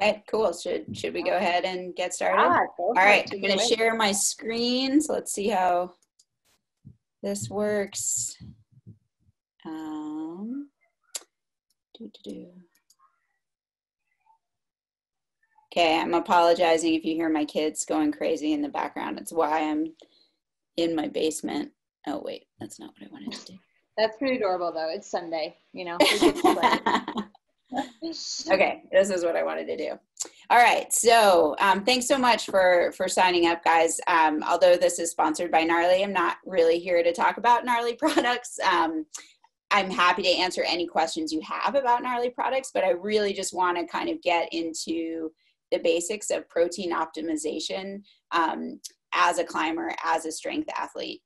Okay, cool. Should we go ahead and get started? Yeah, go All for right, it. I'm Take it going to away. share my screen. So let's see how this works. Okay, I'm apologizing if you hear my kids going crazy in the background. It's why I'm in my basement. Oh, wait, that's not what I wanted to do. That's pretty adorable, though. It's Sunday, you know, we get to play. Okay, this is what I wanted to do. All right, so thanks so much for signing up, guys. Although this is sponsored by Gnarly, I'm not really here to talk about Gnarly products. I'm happy to answer any questions you have about Gnarly products, but I really just want to kind of get into the basics of protein optimization as a climber, as a strength athlete.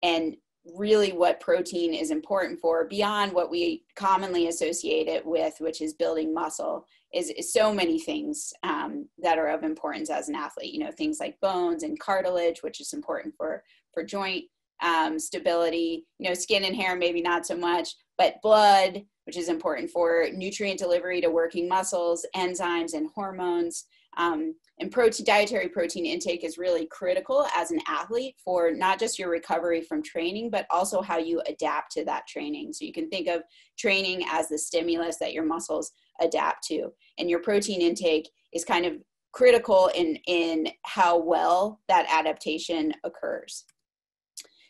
And really what protein is important for beyond what we commonly associate it with, which is building muscle, is so many things that are of importance as an athlete. You know, things like bones and cartilage, which is important for joint stability. You know, skin and hair, maybe not so much, but blood, which is important for nutrient delivery to working muscles, enzymes and hormones. And dietary protein intake is really critical as an athlete for not just your recovery from training, but also how you adapt to that training. So you can think of training as the stimulus that your muscles adapt to. And your protein intake is kind of critical in how well that adaptation occurs.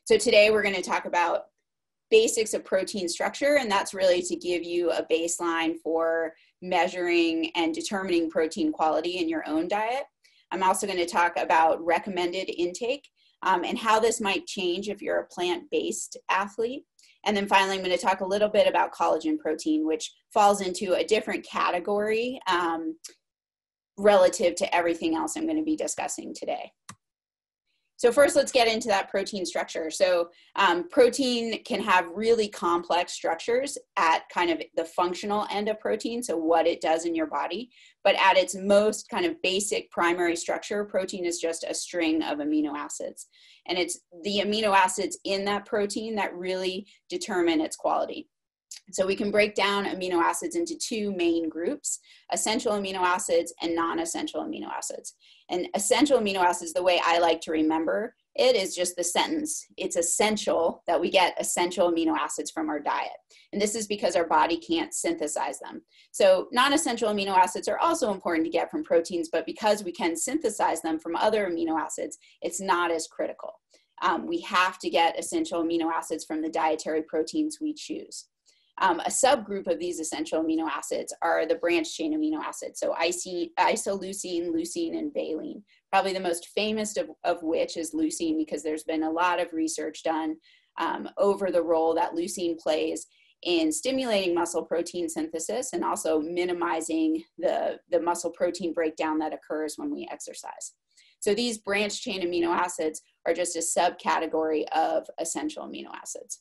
So today we're going to talk about basics of protein structure, and that's really to give you a baseline for measuring and determining protein quality in your own diet. I'm also going to talk about recommended intake and how this might change if you're a plant-based athlete. And then finally, I'm going to talk a little bit about collagen protein, which falls into a different category relative to everything else I'm going to be discussing today. So first, let's get into that protein structure. So protein can have really complex structures at kind of the functional end of protein, so what it does in your body. But at its most kind of basic primary structure, protein is just a string of amino acids. And it's the amino acids in that protein that really determine its quality. So we can break down amino acids into two main groups: essential amino acids and non-essential amino acids. And essential amino acids, the way I like to remember it, is just the sentence: it's essential that we get essential amino acids from our diet. And this is because our body can't synthesize them. So non-essential amino acids are also important to get from proteins, but because we can synthesize them from other amino acids, it's not as critical. We have to get essential amino acids from the dietary proteins we choose. A subgroup of these essential amino acids are the branched chain amino acids, so isoleucine, leucine, and valine. Probably the most famous of which is leucine, because there's been a lot of research done over the role that leucine plays in stimulating muscle protein synthesis and also minimizing the muscle protein breakdown that occurs when we exercise. So these branched chain amino acids are just a subcategory of essential amino acids.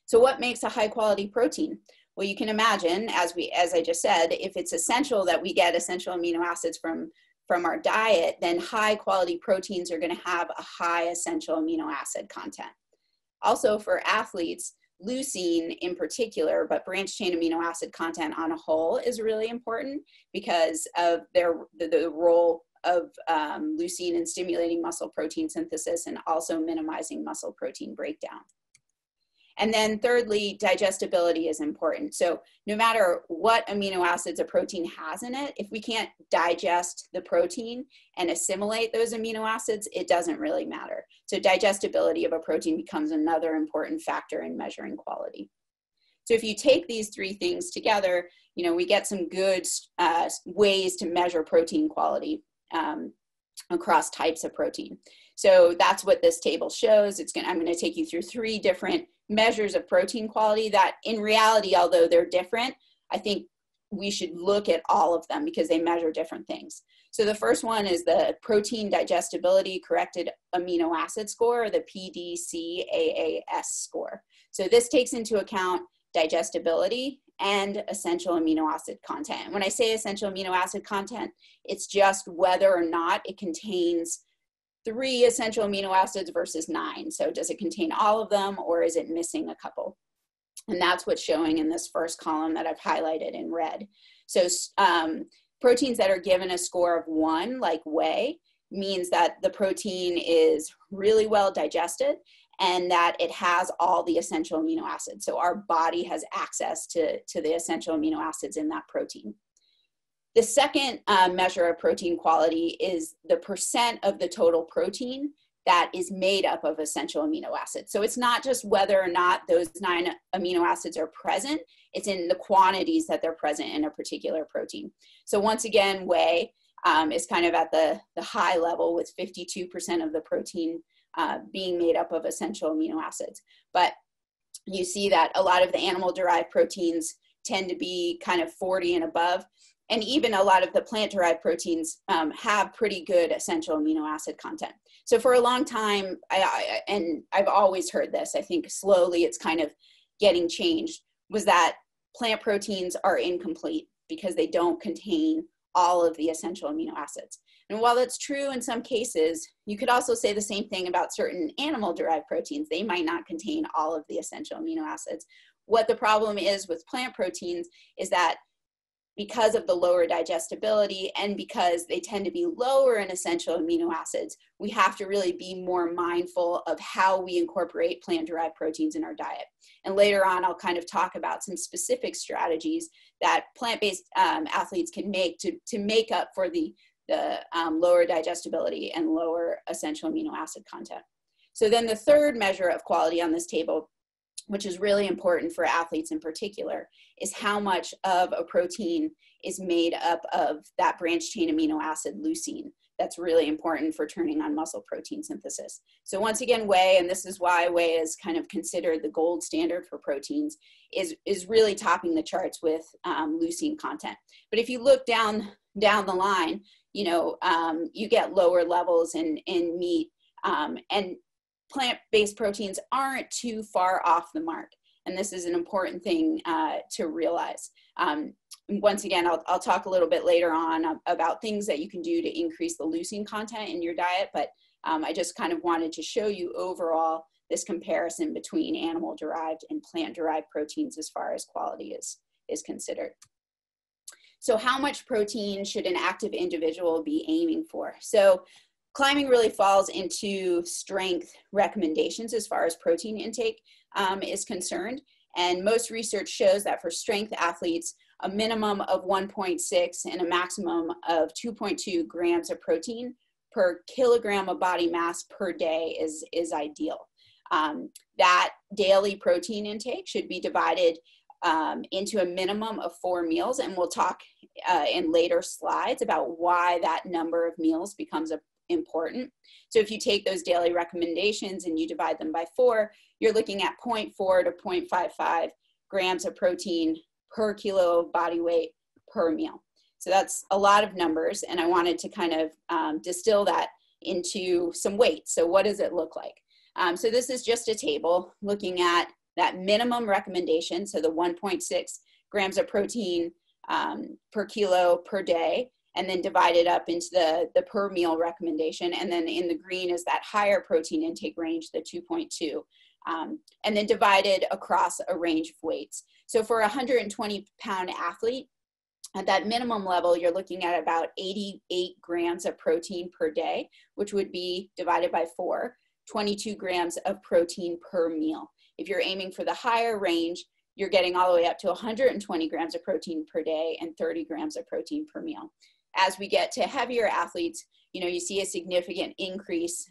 So what makes a high quality protein? Well, you can imagine, as I just said, if it's essential that we get essential amino acids from our diet, then high quality proteins are going to have a high essential amino acid content. Also for athletes, leucine in particular, but branched chain amino acid content on a whole is really important because of the role of leucine in stimulating muscle protein synthesis and also minimizing muscle protein breakdown. And then thirdly, digestibility is important. So no matter what amino acids a protein has in it, if we can't digest the protein and assimilate those amino acids, it doesn't really matter. So digestibility of a protein becomes another important factor in measuring quality. So if you take these three things together, you know, we get some good ways to measure protein quality across types of protein. So that's what this table shows. I'm going to take you through three different measures of protein quality that in reality, although they're different, I think we should look at all of them because they measure different things. So the first one is the protein digestibility corrected amino acid score, or the PDCAAS score. So this takes into account digestibility and essential amino acid content. When I say essential amino acid content, it's just whether or not it contains 3 essential amino acids versus 9. So does it contain all of them, or is it missing a couple? And that's what's showing in this first column that I've highlighted in red. So proteins that are given a score of 1, like whey, means that the protein is really well digested and that it has all the essential amino acids. So our body has access to the essential amino acids in that protein. The second measure of protein quality is the percent of the total protein that is made up of essential amino acids. So it's not just whether or not those 9 amino acids are present, it's in the quantities that they're present in a particular protein. So once again, whey is kind of at the high level with 52% of the protein being made up of essential amino acids. But you see that a lot of the animal-derived proteins tend to be kind of 40 and above. And even a lot of the plant-derived proteins have pretty good essential amino acid content. So for a long time, and I've always heard this, I think slowly it's kind of getting changed, was that plant proteins are incomplete because they don't contain all of the essential amino acids. And while that's true in some cases, you could also say the same thing about certain animal-derived proteins. They might not contain all of the essential amino acids. What the problem is with plant proteins is that because of the lower digestibility and because they tend to be lower in essential amino acids, we have to really be more mindful of how we incorporate plant-derived proteins in our diet. And later on, I'll kind of talk about some specific strategies that plant-based athletes can make to make up for the lower digestibility and lower essential amino acid content. So then the third measure of quality on this table, which is really important for athletes in particular, is how much of a protein is made up of that branched chain amino acid leucine. That's really important for turning on muscle protein synthesis. So once again, whey, and this is why whey is kind of considered the gold standard for proteins, is really topping the charts with leucine content. But if you look down the line, you know, you get lower levels in meat, and plant-based proteins aren't too far off the mark. And this is an important thing to realize. Once again, I'll talk a little bit later on about things that you can do to increase the leucine content in your diet, but I just kind of wanted to show you overall this comparison between animal-derived and plant-derived proteins as far as quality is considered. So how much protein should an active individual be aiming for? So climbing really falls into strength recommendations as far as protein intake is concerned. And most research shows that for strength athletes, a minimum of 1.6 and a maximum of 2.2 grams of protein per kilogram of body mass per day is ideal. That daily protein intake should be divided into a minimum of 4 meals. And we'll talk in later slides about why that number of meals becomes important. So if you take those daily recommendations and you divide them by 4, you're looking at 0.4 to 0.55 grams of protein per kilo of body weight per meal. So that's a lot of numbers, and I wanted to kind of distill that into some weight. So what does it look like? So this is just a table looking at that minimum recommendation, so the 1.6 grams of protein per kilo per day, and then divided up into the per meal recommendation. And then in the green is that higher protein intake range, the 2.2, and then divided across a range of weights. So for a 120-pound athlete, at that minimum level, you're looking at about 88 grams of protein per day, which would be divided by 4, 22 grams of protein per meal. If you're aiming for the higher range, you're getting all the way up to 120 grams of protein per day and 30 grams of protein per meal. As we get to heavier athletes, you know, you see a significant increase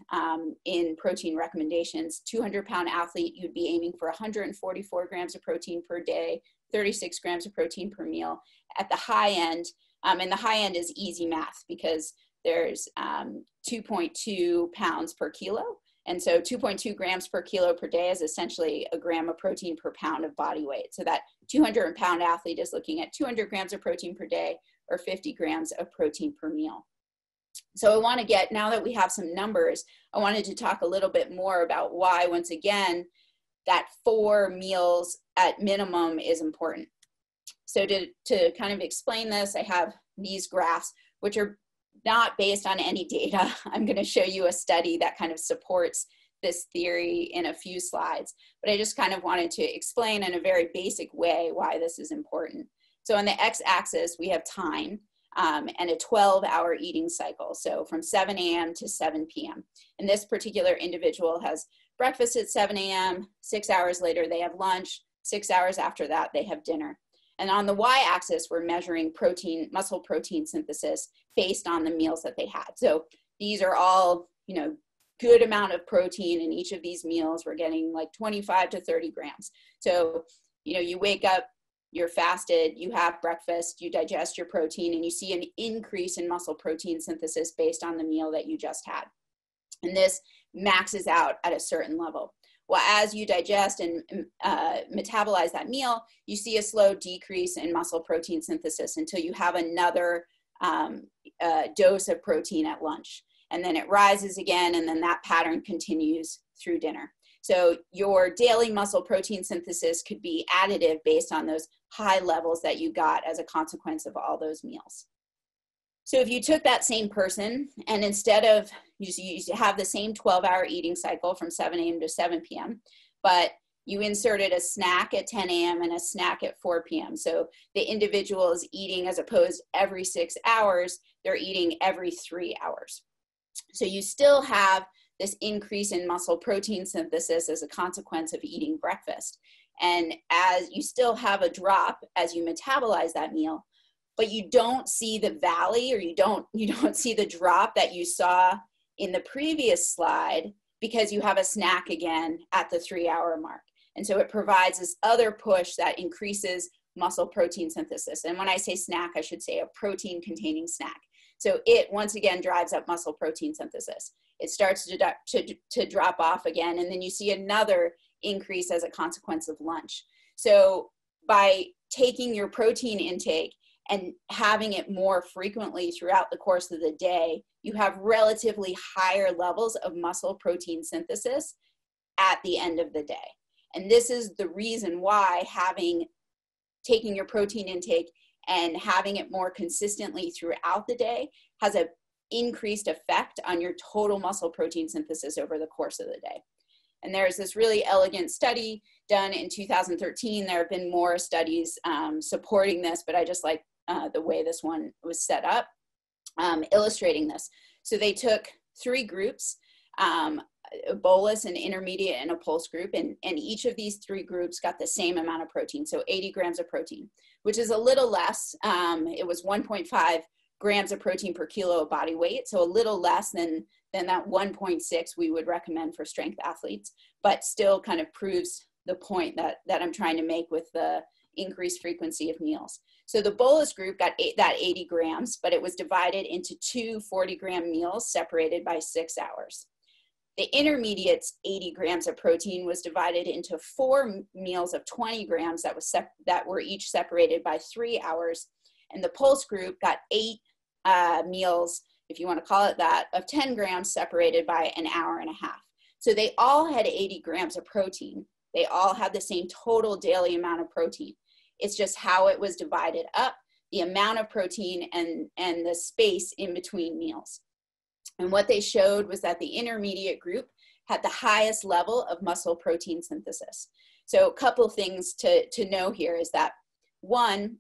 in protein recommendations. 200-pound athlete, you'd be aiming for 144 grams of protein per day, 36 grams of protein per meal. At the high end, and the high end is easy math because there's 2.2 pounds per kilo. And so 2.2 grams per kilo per day is essentially a gram of protein per pound of body weight. So that 200-pound athlete is looking at 200 grams of protein per day or 50 grams of protein per meal. So I want to get, now that we have some numbers, I wanted to talk a little bit more about why, once again, that 4 meals at minimum is important. So to kind of explain this, I have these graphs, which are not based on any data. I'm going to show you a study that kind of supports this theory in a few slides, but I just kind of wanted to explain in a very basic way why this is important. So on the x-axis, we have time and a 12-hour eating cycle. So from 7 a.m. to 7 p.m. And this particular individual has breakfast at 7 a.m., 6 hours later, they have lunch, 6 hours after that, they have dinner. And on the y-axis, we're measuring protein, muscle protein synthesis based on the meals that they had. So these are all, you know, good amount of protein in each of these meals. We're getting like 25 to 30 grams. So, you know, you wake up, you're fasted, you have breakfast, you digest your protein, and you see an increase in muscle protein synthesis based on the meal that you just had. And this maxes out at a certain level. Well, as you digest and metabolize that meal, you see a slow decrease in muscle protein synthesis until you have another dose of protein at lunch. And then it rises again, and then that pattern continues through dinner. So your daily muscle protein synthesis could be additive based on those high levels that you got as a consequence of all those meals. So if you took that same person and instead of, you have the same 12-hour eating cycle from 7 a.m. to 7 p.m., but you inserted a snack at 10 a.m. and a snack at 4 p.m. So the individual is eating, as opposed every 6 hours, they're eating every 3 hours. So you still have this increase in muscle protein synthesis as a consequence of eating breakfast. And as you still have a drop as you metabolize that meal, but you don't see the valley, or you don't see the drop that you saw in the previous slide, because you have a snack again at the 3-hour mark. And so it provides this other push that increases muscle protein synthesis. And when I say snack, I should say a protein containing snack. So it once again drives up muscle protein synthesis. It starts to drop off again, and then you see another increase as a consequence of lunch. So by taking your protein intake and having it more frequently throughout the course of the day, you have relatively higher levels of muscle protein synthesis at the end of the day. And this is the reason why taking your protein intake and having it more consistently throughout the day has an increased effect on your total muscle protein synthesis over the course of the day. And there's this really elegant study done in 2013. There have been more studies supporting this, but I just like the way this one was set up, illustrating this. So they took 3 groups, a bolus, an intermediate, and a pulse group, and each of these 3 groups got the same amount of protein, so 80 grams of protein, which is a little less. It was 1.5 grams of protein per kilo of body weight, so a little less than that 1.6 we would recommend for strength athletes, but still kind of proves the point that I'm trying to make with the increased frequency of meals. So the bolus group got that 80 grams, but it was divided into 2 40-gram meals separated by 6 hours. The intermediate's 80 grams of protein was divided into 4 meals of 20 grams that were each separated by 3 hours. And the pulse group got 8 meals, if you want to call it that, of 10 grams separated by an hour and a half. So they all had 80 grams of protein. They all had the same total daily amount of protein. It's just how it was divided up, the amount of protein and the space in between meals. And what they showed was that the intermediate group had the highest level of muscle protein synthesis. So a couple things to know here is that, one,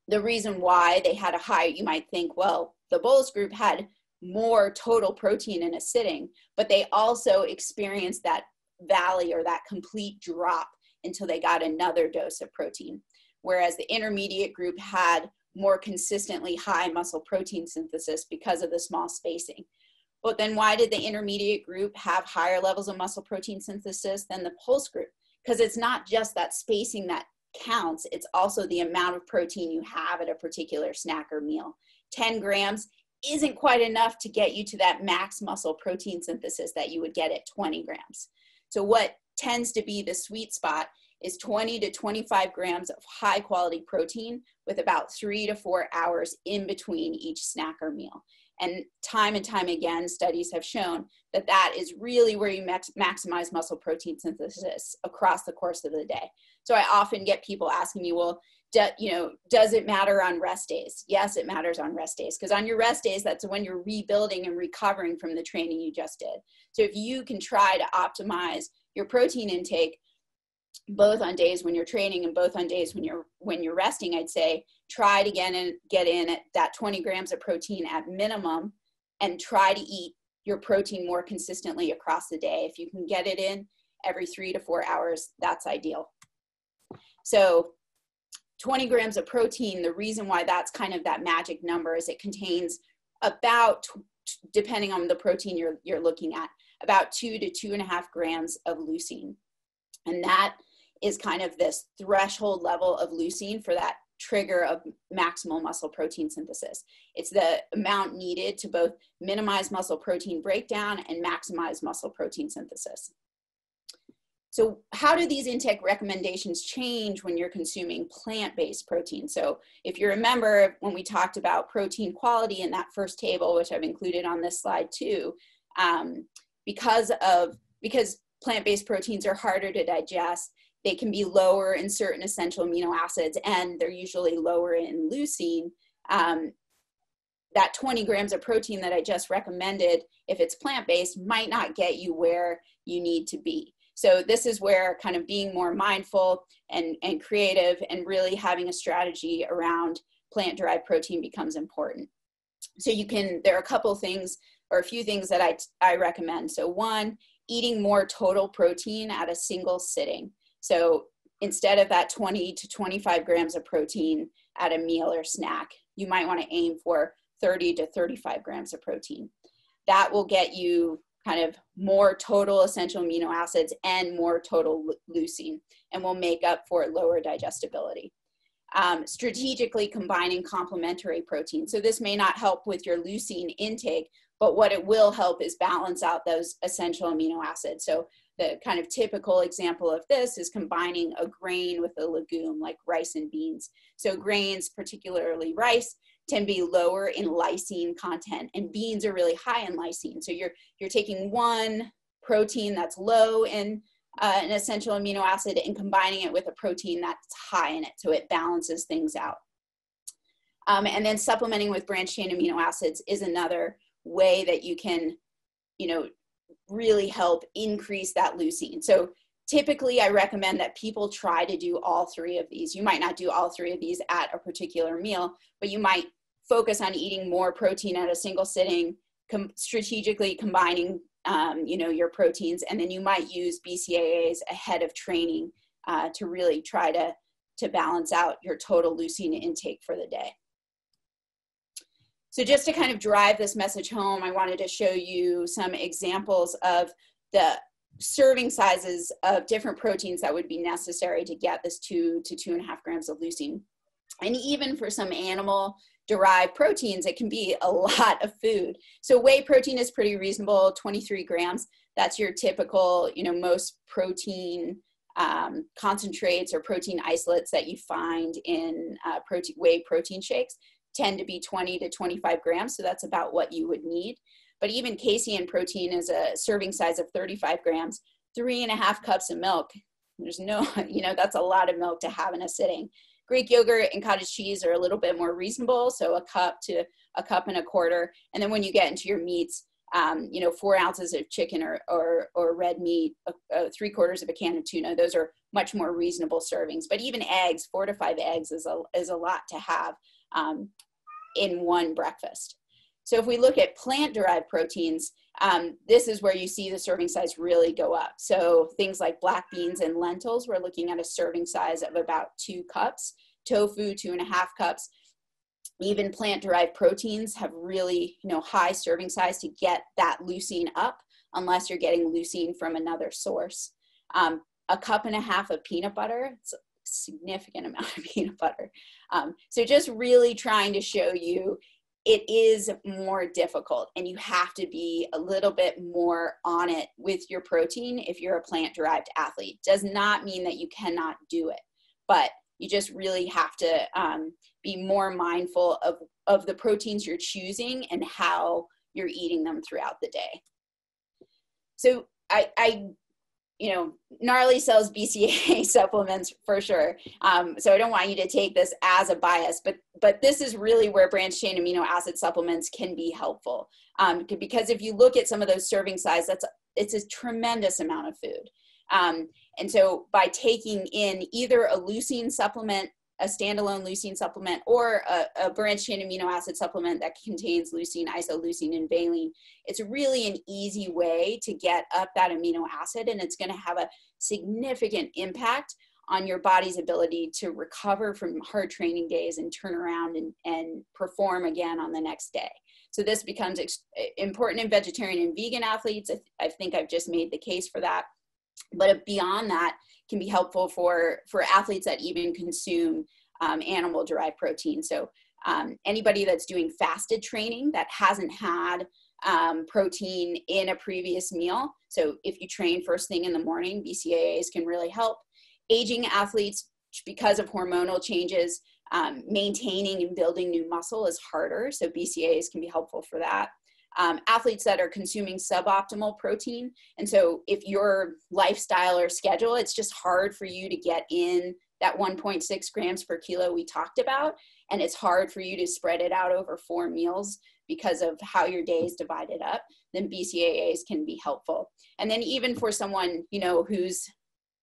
the reason why they had a high, you might think, well, the bolus group had more total protein in a sitting, but they also experienced that valley or that complete drop until they got another dose of protein. Whereas the intermediate group had more consistently high muscle protein synthesis because of the small spacing. But then why did the intermediate group have higher levels of muscle protein synthesis than the pulse group? Because it's not just that spacing that counts, it's also the amount of protein you have at a particular snack or meal. 10 grams isn't quite enough to get you to that max muscle protein synthesis that you would get at 20 grams. So what tends to be the sweet spot is 20 to 25 grams of high quality protein with about 3 to 4 hours in between each snack or meal. And time again, studies have shown that that is really where you maximize muscle protein synthesis across the course of the day. So I often get people asking me, well, does it matter on rest days? Yes, it matters on rest days, because on your rest days, that's when you're rebuilding and recovering from the training you just did. So if you can try to optimize your protein intake, both on days when you're training and both on days when you're resting, I'd say try to get in at that 20 grams of protein at minimum, and try to eat your protein more consistently across the day. If you can get it in every 3 to 4 hours, that's ideal. So 20 grams of protein, the reason why that's kind of that magic number is it contains about, depending on the protein you're looking at, about 2 to 2.5 grams of leucine. And that is kind of this threshold level of leucine for that trigger of maximal muscle protein synthesis. It's the amount needed to both minimize muscle protein breakdown and maximize muscle protein synthesis. So how do these intake recommendations change when you're consuming plant-based protein? So if you remember when we talked about protein quality in that first table, which I've included on this slide too, because plant-based proteins are harder to digest, they can be lower in certain essential amino acids, and they're usually lower in leucine. That 20 grams of protein that I just recommended, if it's plant-based, might not get you where you need to be. So this is where kind of being more mindful and creative and really having a strategy around plant-derived protein becomes important. So there are a couple things or a few things that I recommend. So one, eating more total protein at a single sitting. So instead of that 20 to 25 grams of protein at a meal or snack, you might want to aim for 30 to 35 grams of protein. That will get you kind of more total essential amino acids and more total leucine, and will make up for lower digestibility. Strategically combining complementary proteins. So this may not help with your leucine intake, but what it will help is balance out those essential amino acids. So the kind of typical example of this is combining a grain with a legume like rice and beans. So grains, particularly rice, tend to be lower in lysine content, and beans are really high in lysine. So you're taking one protein that's low in an essential amino acid and combining it with a protein that's high in it, so it balances things out. And then supplementing with branched chain amino acids is another way that you can, really help increase that leucine. So typically I recommend that people try to do all three of these. You might not do all three of these at a particular meal, but you might focus on eating more protein at a single sitting, strategically combining your proteins, and then you might use BCAAs ahead of training to really try to balance out your total leucine intake for the day. So just to kind of drive this message home, I wanted to show you some examples of the serving sizes of different proteins that would be necessary to get this 2 to 2.5 grams of leucine. And even for some animal-derived proteins, it can be a lot of food. So whey protein is pretty reasonable, 23 grams. That's your typical, most protein concentrates or protein isolates that you find in whey protein shakes tend to be 20 to 25 grams. So that's about what you would need. But even casein protein is a serving size of 35 grams, 3.5 cups of milk. There's no, that's a lot of milk to have in a sitting. Greek yogurt and cottage cheese are a little bit more reasonable. So a cup to a cup and a quarter. And then when you get into your meats, 4 ounces of chicken or red meat, 3/4 of a can of tuna, those are much more reasonable servings. But even eggs, 4 to 5 eggs is a lot to have in one breakfast. So if we look at plant-derived proteins, this is where you see the serving size really go up. So things like black beans and lentils, we're looking at a serving size of about 2 cups. Tofu, 2.5 cups. Even plant-derived proteins have really, high serving size to get that leucine up, unless you're getting leucine from another source. 1.5 cups of peanut butter, it's a significant amount of peanut butter. So just really trying to show you it is more difficult, and you have to be a little bit more on it with your protein if you're a plant-derived athlete. Does not mean that you cannot do it, but you just really have to be more mindful of the proteins you're choosing and how you're eating them throughout the day. So I you know, Gnarly sells BCAA supplements for sure. So I don't want you to take this as a bias, but this is really where branched chain amino acid supplements can be helpful. Because if you look at some of those serving size, it's a tremendous amount of food. And so by taking in either a leucine supplement, a standalone leucine supplement, or a branched chain amino acid supplement that contains leucine, isoleucine, and valine, it's really an easy way to get up that amino acid, and it's going to have a significant impact on your body's ability to recover from hard training days and turn around and perform again on the next day. So this becomes important in vegetarian and vegan athletes. I think I've just made the case for that. But beyond that, can be helpful for athletes that even consume animal-derived protein. So anybody that's doing fasted training that hasn't had protein in a previous meal. So if you train first thing in the morning, BCAAs can really help. Aging athletes, because of hormonal changes, maintaining and building new muscle is harder. So BCAAs can be helpful for that. Athletes that are consuming suboptimal protein. And so if your lifestyle or schedule, it's just hard for you to get in that 1.6 grams per kilo we talked about. And it's hard for you to spread it out over 4 meals because of how your day is divided up, then BCAAs can be helpful. And then even for someone, you know, who's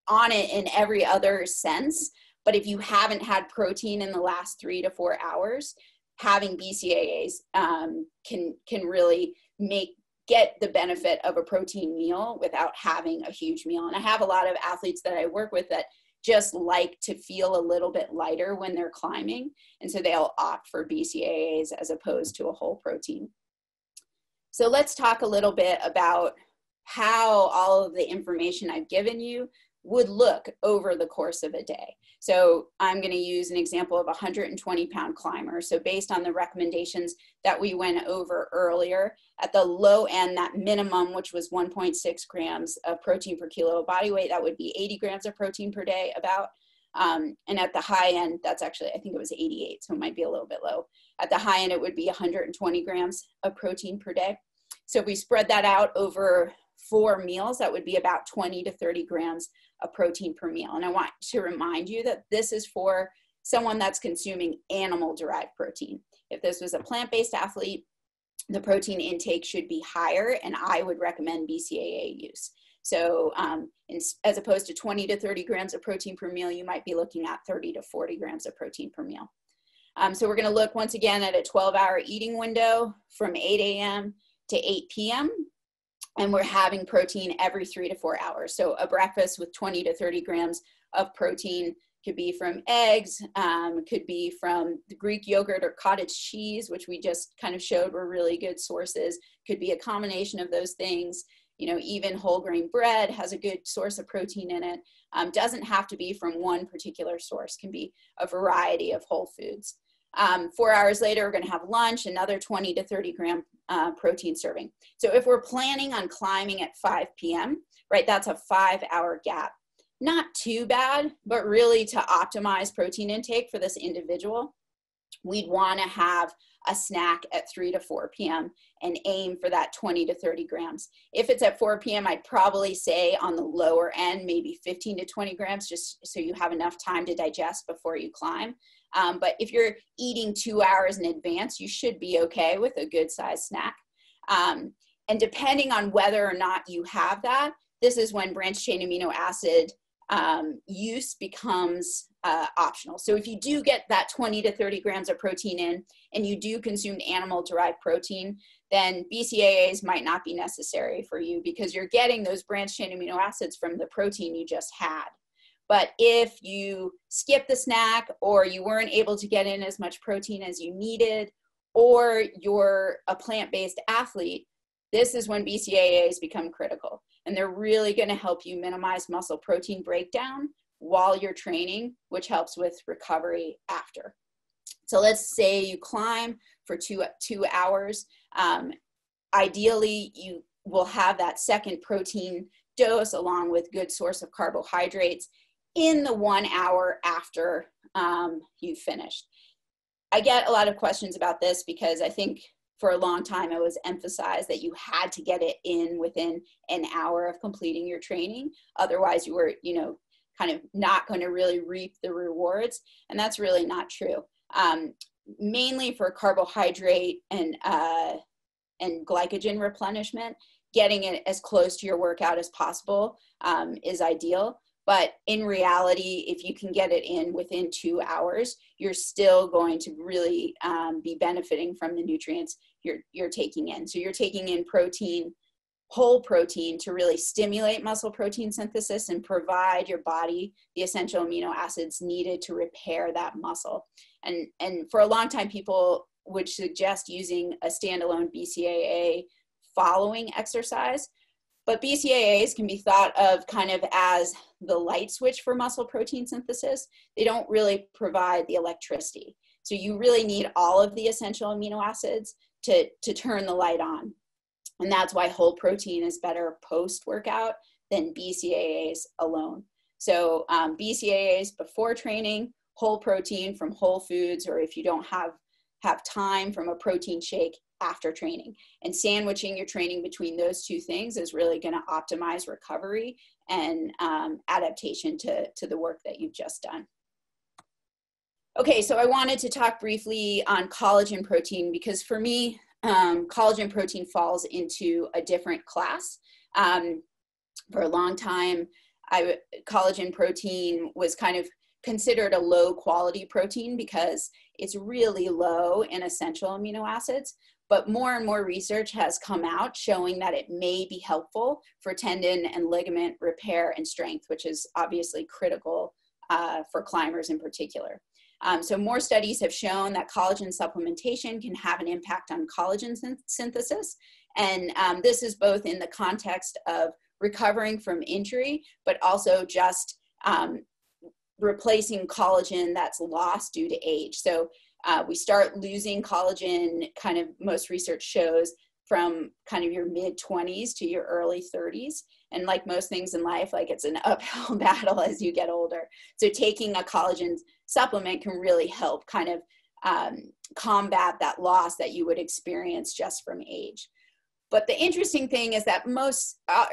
on it in every other sense, but if you haven't had protein in the last 3 to 4 hours, having BCAAs can really get the benefit of a protein meal without having a huge meal. And I have a lot of athletes that I work with that just like to feel a little bit lighter when they're climbing. And so they'll opt for BCAAs as opposed to a whole protein. So let's talk a little bit about how all of the information I've given you would look over the course of a day. So I'm going to use an example of a 120-pound climber. So based on the recommendations that we went over earlier, at the low end, that minimum, which was 1.6 grams of protein per kilo of body weight, that would be 80 grams of protein per day about. And at the high end, that's actually, I think it was 88, so it might be a little bit low. At the high end, it would be 120 grams of protein per day. So if we spread that out over 4 meals, that would be about 20 to 30 grams of protein per meal. And I want to remind you that this is for someone that's consuming animal-derived protein. If this was a plant-based athlete, the protein intake should be higher, and I would recommend BCAA use. So as opposed to 20 to 30 grams of protein per meal, you might be looking at 30 to 40 grams of protein per meal. So we're going to look once again at a 12-hour eating window from 8 a.m. to 8 p.m. And we're having protein every 3 to 4 hours. So a breakfast with 20 to 30 grams of protein could be from eggs, could be from the Greek yogurt or cottage cheese, which we just kind of showed were really good sources. Could be a combination of those things. You know, even whole grain bread has a good source of protein in it. Doesn't have to be from one particular source, can be a variety of whole foods. 4 hours later, we're going to have lunch, another 20 to 30 gram protein serving. So if we're planning on climbing at 5 p.m., right, that's a 5-hour gap. Not too bad, but really to optimize protein intake for this individual, we'd want to have a snack at 3 to 4 p.m. and aim for that 20 to 30 grams. If it's at 4 p.m., I'd probably say on the lower end, maybe 15 to 20 grams, just so you have enough time to digest before you climb. But if you're eating 2 hours in advance, you should be okay with a good size snack. And depending on whether or not you have that, this is when branched chain amino acid use becomes optional. So if you do get that 20 to 30 grams of protein in and you do consume animal-derived protein, then BCAAs might not be necessary for you because you're getting those branched chain amino acids from the protein you just had. But if you skip the snack or you weren't able to get in as much protein as you needed, or you're a plant-based athlete, this is when BCAAs become critical. And they're really going to help you minimize muscle protein breakdown while you're training, which helps with recovery after. So let's say you climb for two hours. Ideally, you will have that second protein dose along with good source of carbohydrates in the 1 hour after you've finished. I get a lot of questions about this because I think for a long time, it was emphasized that you had to get it in within an hour of completing your training. Otherwise, you were, kind of not going to really reap the rewards. And that's really not true. Mainly for carbohydrate and glycogen replenishment, getting it as close to your workout as possible is ideal. But in reality, if you can get it in within 2 hours, you're still going to really be benefiting from the nutrients you're taking in. So you're taking in protein, whole protein, to really stimulate muscle protein synthesis and provide your body the essential amino acids needed to repair that muscle. And for a long time, people would suggest using a standalone BCAA following exercise. But BCAAs can be thought of kind of as the light switch for muscle protein synthesis. They don't really provide the electricity. So you really need all of the essential amino acids to turn the light on. And that's why whole protein is better post-workout than BCAAs alone. So BCAAs before training, whole protein from whole foods, or if you don't have time, from a protein shake after training. And sandwiching your training between those two things is really going to optimize recovery and adaptation to the work that you've just done. Okay, so I wanted to talk briefly on collagen protein, because for me, collagen protein falls into a different class. For a long time, collagen protein was kind of considered a low quality protein because it's really low in essential amino acids. But more and more research has come out showing that it may be helpful for tendon and ligament repair and strength, which is obviously critical for climbers in particular. So more studies have shown that collagen supplementation can have an impact on collagen synthesis. And this is both in the context of recovering from injury, but also just replacing collagen that's lost due to age. So we start losing collagen, kind of most research shows, from kind of your mid-20s to your early 30s. And like most things in life, like it's an uphill battle as you get older. So taking a collagen supplement can really help kind of combat that loss that you would experience just from age. But the interesting thing is that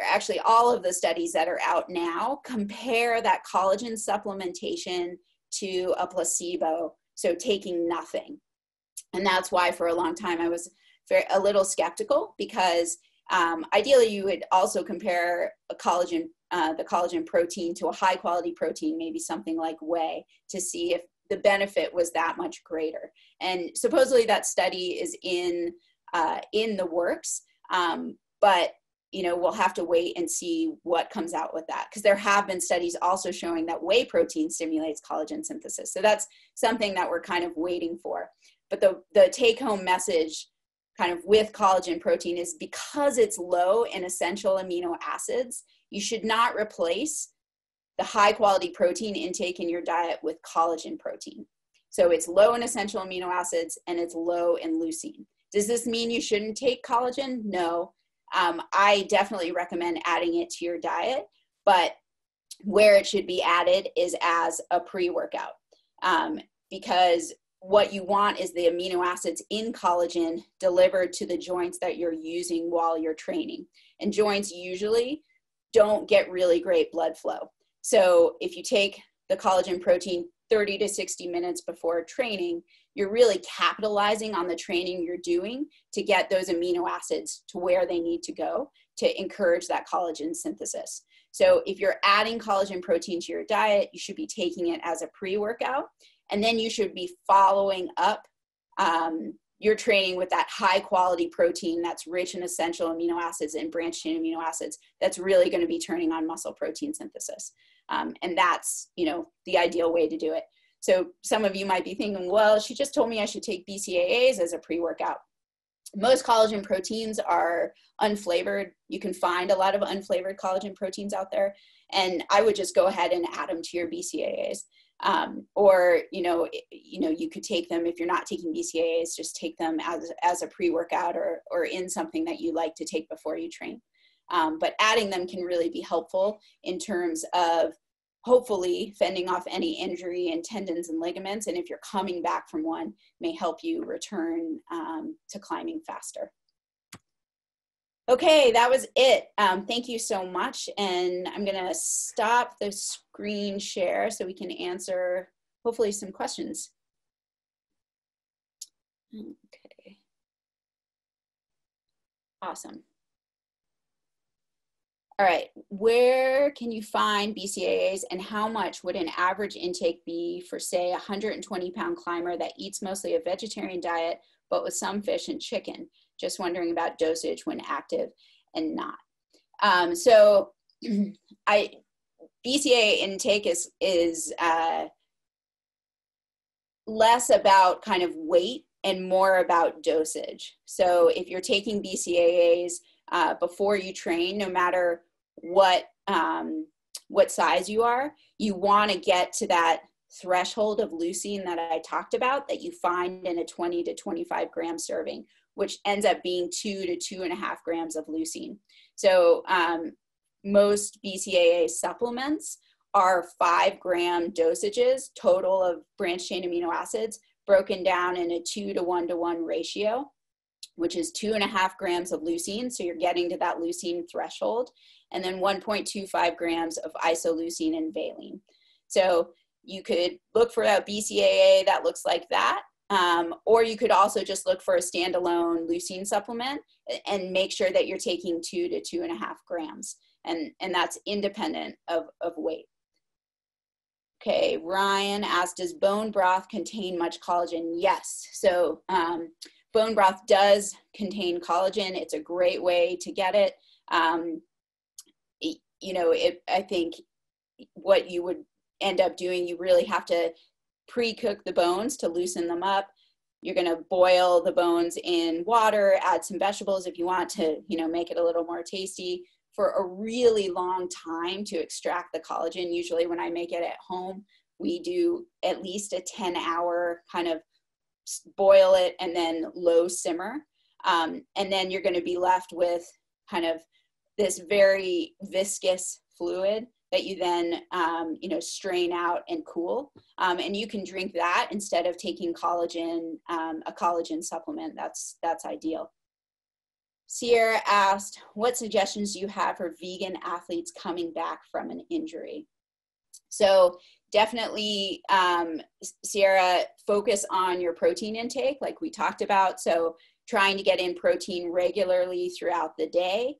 actually all of the studies that are out now compare that collagen supplementation to a placebo, so taking nothing. And that's why for a long time I was a little skeptical, because ideally you would also compare the collagen protein to a high quality protein, maybe something like whey, to see if the benefit was that much greater. And supposedly that study is in the works, but we'll have to wait and see what comes out with that, because there have been studies also showing that whey protein stimulates collagen synthesis. So that's something that we're kind of waiting for. But the take-home message kind of with collagen protein is, because it's low in essential amino acids, you should not replace the high quality protein intake in your diet with collagen protein. So it's low in essential amino acids and it's low in leucine. Does this mean you shouldn't take collagen? No. I definitely recommend adding it to your diet, but where it should be added is as a pre-workout, because what you want is the amino acids in collagen delivered to the joints that you're using while you're training. And joints usually don't get really great blood flow. So if you take the collagen protein 30 to 60 minutes before training, you're really capitalizing on the training you're doing to get those amino acids to where they need to go to encourage that collagen synthesis. So if you're adding collagen protein to your diet, you should be taking it as a pre-workout. And then you should be following up your training with that high quality protein that's rich in essential amino acids and branched chain amino acids that's really going to be turning on muscle protein synthesis. And that's, the ideal way to do it. So some of you might be thinking, well, she just told me I should take BCAAs as a pre-workout. Most collagen proteins are unflavored. You can find a lot of unflavored collagen proteins out there. And I would just go ahead and add them to your BCAAs. Or, you could take them, if you're not taking BCAAs, just take them as a pre-workout or in something that you like to take before you train. But adding them can really be helpful in terms of hopefully fending off any injury in tendons and ligaments. And if you're coming back from one, may help you return to climbing faster. Okay, that was it. Thank you so much. And I'm gonna stop the screen share so we can answer hopefully some questions. Okay. Awesome. All right, where can you find BCAAs and how much would an average intake be for, say, a 120-pound climber that eats mostly a vegetarian diet, but with some fish and chicken? Just wondering about dosage when active and not. So BCAA intake is less about kind of weight and more about dosage. So if you're taking BCAAs before you train, no matter what size you are, you want to get to that threshold of leucine that I talked about that you find in a 20 to 25 gram serving, which ends up being 2 to 2.5 grams of leucine. So most BCAA supplements are 5 gram dosages total of branched chain amino acids broken down in a 2 to 1 to 1 ratio, which is 2.5 grams of leucine. So you're getting to that leucine threshold, and then 1.25 grams of isoleucine and valine. So you could look for a BCAA that looks like that, or you could also just look for a standalone leucine supplement and make sure that you're taking 2 to 2.5 grams. And that's independent of weight. Okay, Ryan asked, does bone broth contain much collagen? Yes. So bone broth does contain collagen. It's a great way to get it. I think what you would end up doing, you really have to pre-cook the bones to loosen them up. You're going to boil the bones in water, add some vegetables if you want to, make it a little more tasty for a really long time to extract the collagen. Usually when I make it at home, we do at least a 10-hour kind of boil it and then low simmer. And then you're going to be left with kind of this very viscous fluid that you then, strain out and cool. And you can drink that instead of taking collagen, a collagen supplement. That's ideal. Sierra asked, what suggestions do you have for vegan athletes coming back from an injury? So definitely, Sierra, focus on your protein intake like we talked about. So trying to get in protein regularly throughout the day,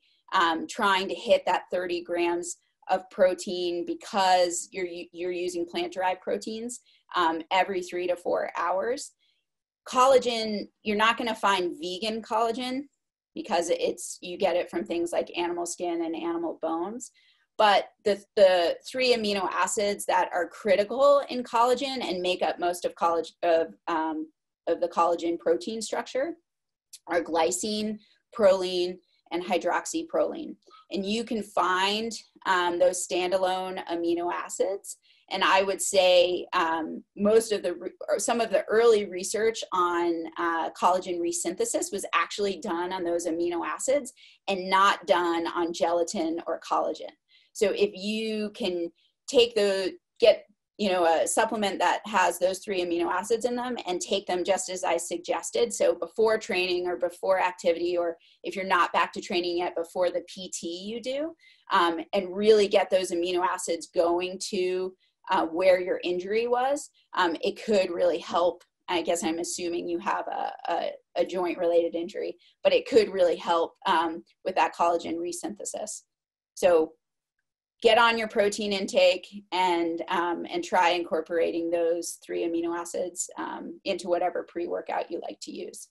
trying to hit that 30 grams of protein because you're using plant-derived proteins every 3 to 4 hours. Collagen, you're not going to find vegan collagen because you get it from things like animal skin and animal bones. But the 3 amino acids that are critical in collagen and make up most of the collagen protein structure are glycine, proline, and hydroxyproline. And you can find those standalone amino acids. And I would say some of the early research on collagen resynthesis was actually done on those amino acids and not done on gelatin or collagen. So if you can get a supplement that has those 3 amino acids in them and take them just as I suggested. So before training or before activity, or if you're not back to training yet, before the PT you do, and really get those amino acids going to where your injury was, it could really help. I guess I'm assuming you have a joint related injury, but it could really help with that collagen resynthesis. So get on your protein intake and try incorporating those 3 amino acids into whatever pre-workout you like to use.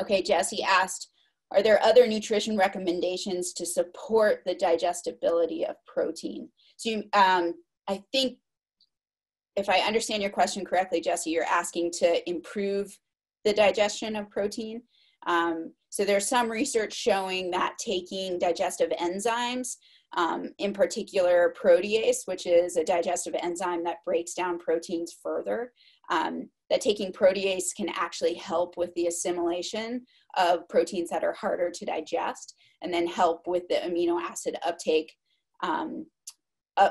Okay, Jesse asked, are there other nutrition recommendations to support the digestibility of protein? So I think if I understand your question correctly, Jesse, you're asking to improve the digestion of protein. So there's some research showing that taking digestive enzymes, in particular protease, which is a digestive enzyme that breaks down proteins further, that taking protease can actually help with the assimilation of proteins that are harder to digest and then help with the amino acid uptake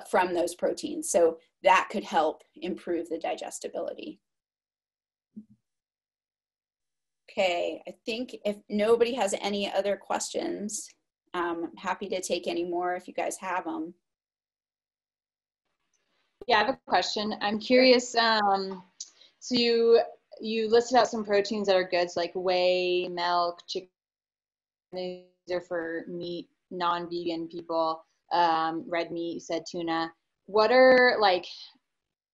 from those proteins. So that could help improve the digestibility. Okay, I think if nobody has any other questions, I'm happy to take any more if you guys have them. Yeah, I have a question. I'm curious. So you listed out some proteins that are good, so like whey, milk, chicken. These are for meat, non-vegan people. Red meat, you said tuna. What are like?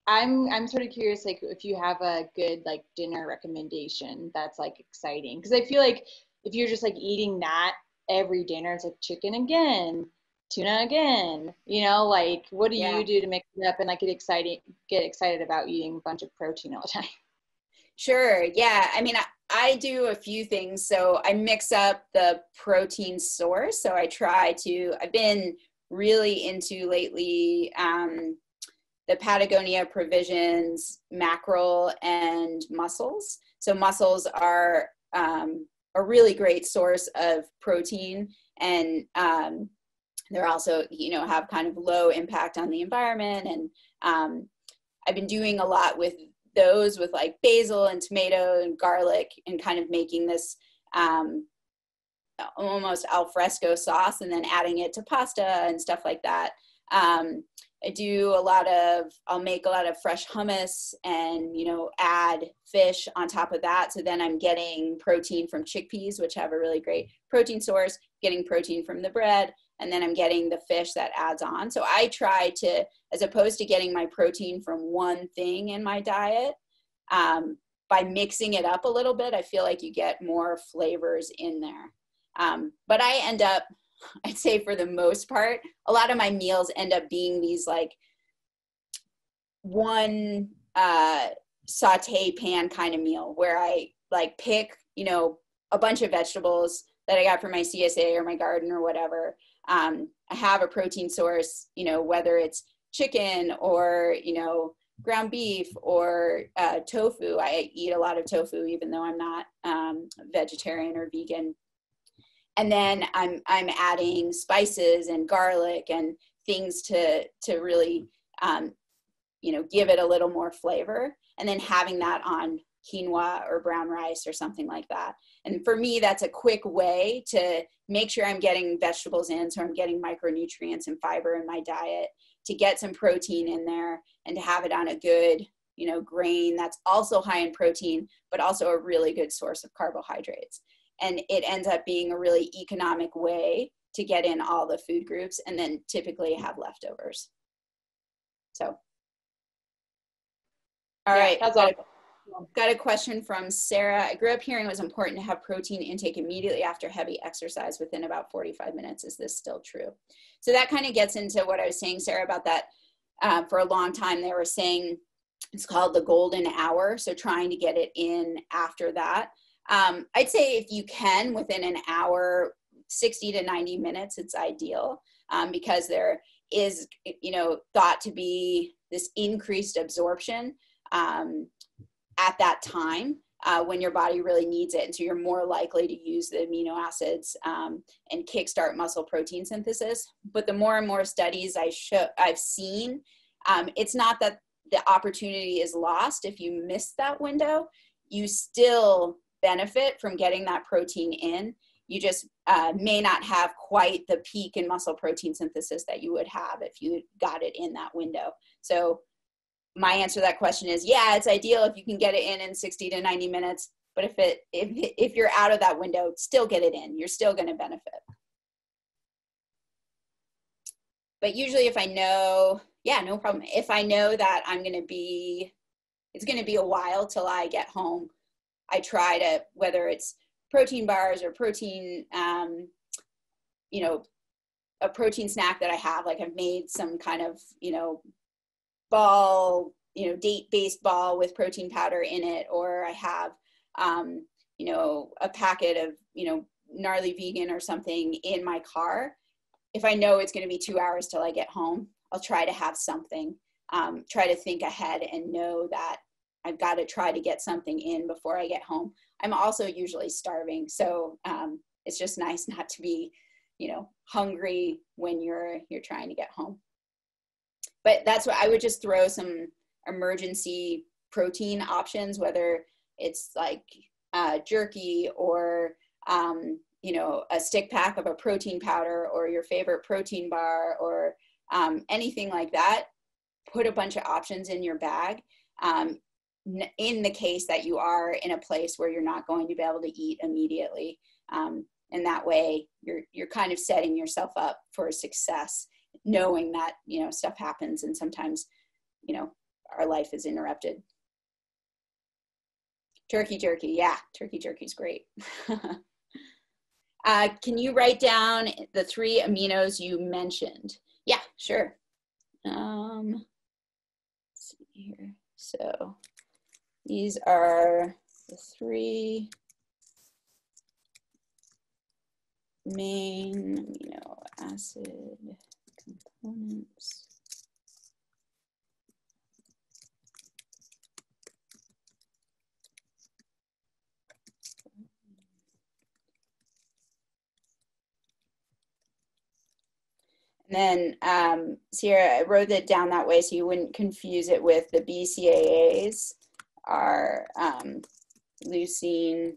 I'm sort of curious, like if you have a good like dinner recommendation that's like exciting, because I feel like if you're just like eating that every dinner, it's like chicken again, tuna again. Like what do you do to mix it up and like get excited about eating a bunch of protein all the time? Sure. Yeah. I mean, I do a few things. So I mix up the protein source. So I've been really into lately the Patagonia Provisions mackerel and mussels. So mussels are a really great source of protein, and they're also, have kind of low impact on the environment. And I've been doing a lot with those with like basil and tomato and garlic, and kind of making this almost al fresco sauce, and then adding it to pasta and stuff like that. I'll make a lot of fresh hummus and, add fish on top of that. So then I'm getting protein from chickpeas, which have a really great protein source, getting protein from the bread, and then I'm getting the fish that adds on. So I try to, as opposed to getting my protein from one thing in my diet, by mixing it up a little bit, I feel like you get more flavors in there. But I end up, I'd say for the most part, a lot of my meals end up being these like one saute pan kind of meal, where I like pick, a bunch of vegetables that I got from my CSA or my garden or whatever. I have a protein source, whether it's chicken or, ground beef or tofu. I eat a lot of tofu, even though I'm not vegetarian or vegan. And then I'm adding spices and garlic and things to really, give it a little more flavor. And then having that on quinoa or brown rice or something like that. And for me, that's a quick way to make sure I'm getting vegetables in, so I'm getting micronutrients and fiber in my diet, to get some protein in there, and to have it on a good, grain that's also high in protein, but also a really good source of carbohydrates. And it ends up being a really economic way to get in all the food groups, and then typically have leftovers. So, all right. That's all. Got a question from Sarah. I grew up hearing it was important to have protein intake immediately after heavy exercise within about 45 minutes. Is this still true? So that kind of gets into what I was saying, Sarah, about that. For a long time, they were saying it's called the golden hour. So trying to get it in after that. I'd say if you can, within an hour, 60 to 90 minutes, it's ideal, because there is, thought to be this increased absorption at that time when your body really needs it. And so you're more likely to use the amino acids and kickstart muscle protein synthesis. But the more and more studies I've seen, it's not that the opportunity is lost if you miss that window. You still benefit from getting that protein in. You just may not have quite the peak in muscle protein synthesis that you would have if you got it in that window. So my answer to that question is, yeah, it's ideal if you can get it in 60 to 90 minutes. But if you're out of that window, still get it in. You're still going to benefit. But usually if I know, yeah, no problem. If I know that it's going to be a while till I get home, I try to, whether it's protein bars or protein, a protein snack that I have, like I've made some kind of, ball, date-based ball with protein powder in it, or I have, a packet of, Gnarly Vegan or something in my car. If I know it's going to be 2 hours till I get home, I'll try to have something, try to think ahead and know that I've got to try to get something in before I get home. I'm also usually starving. So it's just nice not to be, hungry when you're trying to get home. but that's what I would just throw some emergency protein options, whether it's like jerky or, you know, a stick pack of a protein powder or your favorite protein bar or anything like that. Put a bunch of options in your bag in the case that you are in a place where you're not going to be able to eat immediately. And that way you're kind of setting yourself up for success, knowing that, you know, stuff happens and sometimes, you know, our life is interrupted. Turkey jerky. Yeah, turkey jerky is great. Can you write down the 3 aminos you mentioned? Yeah, sure. Let's see here. So these are the 3 main amino acid components. And then, Sierra, I wrote it down that way so you wouldn't confuse it with the BCAAs are leucine,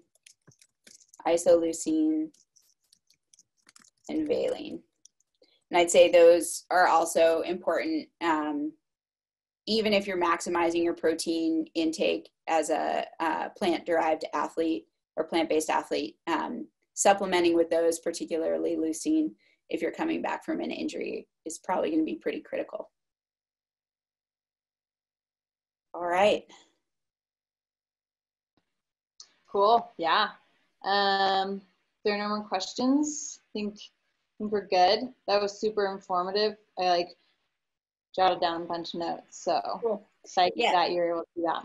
isoleucine, and valine. And I'd say those are also important, even if you're maximizing your protein intake as a plant-derived athlete or plant-based athlete, supplementing with those, particularly leucine, if you're coming back from an injury, is probably going to be pretty critical. All right. Cool. Yeah. There are no more questions. I think we're good. That was super informative. I like jotted down a bunch of notes. So cool. Excited that you're able to do that.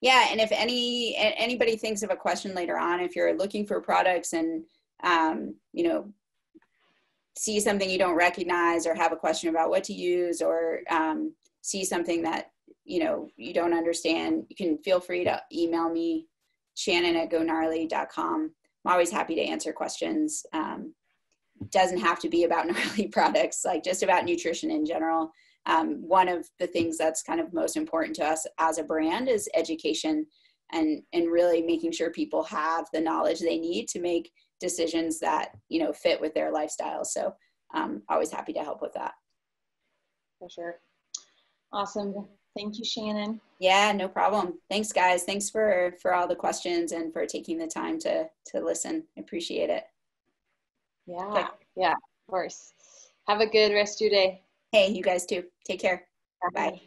Yeah, and if anybody thinks of a question later on, if you're looking for products and you know, see something you don't recognize or have a question about what to use, or see something that, you know, you don't understand, you can feel free to email me, Shannon@gonarly.com. I'm always happy to answer questions. Doesn't have to be about gnarly products, like just about nutrition in general. One of the things that's kind of most important to us as a brand is education, and really making sure people have the knowledge they need to make decisions that, you know, fit with their lifestyle. So always happy to help with that. For sure. Awesome. Thank you, Shannon. Yeah, no problem. Thanks, guys. Thanks for all the questions and for taking the time to listen. I appreciate it. Yeah. Okay. Yeah, of course. Have a good rest of your day. Hey, you guys too. Take care. Bye.